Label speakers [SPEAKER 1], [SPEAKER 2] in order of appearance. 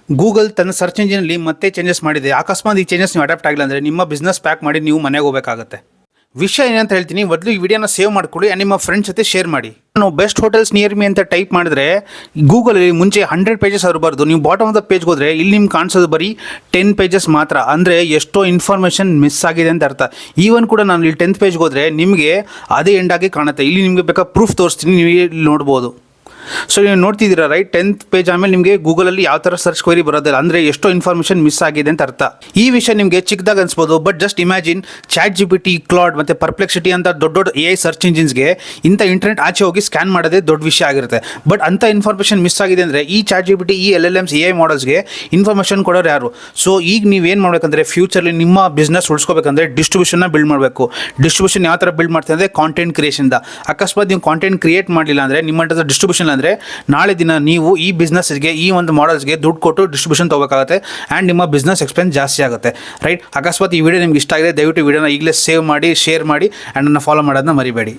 [SPEAKER 1] Google ತನ್ನ search ಇಂಜಿನಲ್ಲಿ ಮತ್ತೆ changes ಮಾಡಿದೆ. ಅಕಸ್ಮಾತ್ ಈ ಚೇಂಜಸ್ ನೀವು ಅಡಾಪ್ಟ್ ಆಗಿಲ್ಲ ಅಂದರೆ ನಿಮ್ಮ ಬಿಸ್ನೆಸ್ ಪ್ಯಾಕ್ ಮಾಡಿ ನೀವು ಮನೆಗೆ ಹೋಗಬೇಕಾಗುತ್ತೆ. ವಿಷಯ ಏನಂತ ಹೇಳ್ತೀನಿ, ಮೊದಲು ಈ ವಿಡಿಯೋನ ಸೇವ್ ಮಾಡ್ಕೊಳ್ಳಿ ಆ್ಯಂಡ್ ನಿಮ್ಮ ಫ್ರೆಂಡ್ಸ್ ಜೊತೆ ಶೇರ್ ಮಾಡಿ. ನಾವು ಬೆಸ್ಟ್ ಹೋಟೆಲ್ಸ್ ನಿಯರ್ ಮಿ ಅಂತ ಟೈಪ್ ಮಾಡಿದ್ರೆ ಗೂಗಲಲ್ಲಿ ಮುಂಚೆ 100 ಪೇಜಸ್ ಬರಬಾರ್ದು. ನೀವು ಬಾಟಮ್ ಆಫ್ ದ ಪೇಜ್ಗೆ ಹೋದರೆ ಇಲ್ಲಿ ನಿಮ್ಗೆ ಕಾಣಿಸೋದು ಬರೀ 10 ಪೇಜಸ್ ಮಾತ್ರ. ಅಂದರೆ ಎಷ್ಟೋ ಇನ್ಫಾರ್ಮೇಷನ್ ಮಿಸ್ ಆಗಿದೆ ಅಂತ ಅರ್ಥ. ಈವನ್ ಕೂಡ ನಾನು ಇಲ್ಲಿ 10th ಪೇಜ್ಗೆ ಹೋದರೆ ನಿಮಗೆ ಅದೇ ಎಂಡಾಗಿ ಕಾಣುತ್ತೆ. ಇಲ್ಲಿ ನಿಮಗೆ ಬೇಕಾದ ಪ್ರೂಫ್ ತೋರಿಸ್ತೀನಿ, ನೀವು ಇಲ್ಲಿ ನೋಡ್ಬೋದು. ಸೊ ನೀವು ನೋಡ್ತಿದ್ದೀರಾ ರೈಟ್, 10th ಪೇಜ್ ಆಮೇಲೆ ನಿಮಗೆ ಗೂಗಲಲ್ಲಿ ಯಾವ ಥರ ಸರ್ಚ್ ಕ್ವೆರಿ ಬರೋದಿಲ್ಲ. ಅಂದರೆ ಎಷ್ಟೋ ಇನ್ಫಾರ್ಮೇಷನ್ ಮಿಸ್ ಆಗಿದೆ ಅಂತ ಅರ್ಥ. ಈ ವಿಷಯ ನಿಮಗೆ ಚಿಕ್ಕದಾಗ ಅನ್ಸ್ಬೋದು, but just imagine ChatGPT, Claude ಮತ್ತು ಪರ್ಪ್ಲೆಕ್ಸಿಟಿ ಅಂತ ದೊಡ್ಡ ದೊಡ್ಡ AI ಸರ್ಚ್ ಇಂಜಿನ್ಸ್ಗೆ ಇಂಥ ಇಂಟರ್ನೆಟ್ ಆಚೆ ಹೋಗಿ ಸ್ಕ್ಯಾನ್ ಮಾಡೋದೇ ದೊಡ್ಡ ವಿಷಯ ಆಗಿರುತ್ತೆ. ಬಟ್ ಅಂಥ ಇನ್ಫಾರ್ಮೇಷನ್ ಮಿಸ್ ಆಗಿದೆ ಅಂದರೆ ಈ ChatGPT, ಈ LLMs, AI ಮಾಡಲ್ಸ್ಗೆ ಇನ್ಫಾರ್ಮೇಷನ್ ಕೊಡೋರು ಯಾರು? ಸೊ ಈಗ ನೀವೇನು ಮಾಡಬೇಕಂದ್ರೆ ಫ್ಯೂಚರ್ಲಿ ನಿಮ್ಮ ಬಿಸ್ನೆಸ್ ಉಳಿಸ್ಕೋಬೇಕಂದ್ರೆ ಡಿಸ್ಟ್ರಿಬ್ಯೂಷನ್ನ ಬಿಲ್ಡ್ ಮಾಡಬೇಕು. ಡಿಸ್ಟ್ರಿಬ್ಯೂಷನ್ ಯಾವ ಥರ ಬಿಲ್ಡ್ ಮಾಡ್ತಾರೆ ಅಂದರೆ ಕಾಂಟೆಂಟ್ ಕ್ರಿಯೇಷನ್ದ. ಅಕಸ್ಮಾತ್ ನೀವು ಕಾಂಟೆಂಟ್ ಕ್ರಿಯೇಟ್ ಮಾಡಲಿಲ್ಲ ಅಂದರೆ ನಿಮ್ಮ ಡಿಸ್ಟ್ರಿಬ್ಯೂಷನ್ ಅಂದರೆ ನಾಳೆ ದಿನ ನೀವು ಈ ಬಿಸ್ನೆಸ್ಗೆ ಈ ಒಂದು ಮಾಡಲ್ಸ್ಗೆ ದುಡ್ಡು ಕೊಟ್ಟು ಡಿಸ್ಟ್ರಿಬ್ಯೂಷನ್ ತೊಗೋಬೇಕಾಗುತ್ತೆ ಆ್ಯಂಡ್ ನಿಮ್ಮ ಬಿಸ್ನೆಸ್ ಎಕ್ಸ್ಪೆನ್ಸ್ ಜಾಸ್ತಿ ಆಗುತ್ತೆ. ರೈಟ್, ಅಕಸ್ಮಾತ್ ಈ ವಿಡಿಯೋ ನಿಮ್ಗೆ ಇಷ್ಟ ಆಗಿದೆ ದಯವಿಟ್ಟು ವಿಡಿಯೋನ ಈಗಲೇ ಸೇವ್ ಮಾಡಿ, ಶೇರ್ ಮಾಡಿ ಆ್ಯಂಡ್ ನನ್ನ ಫಾಲೋ ಮಾಡೋದನ್ನ ಮರಿಬೇಡಿ.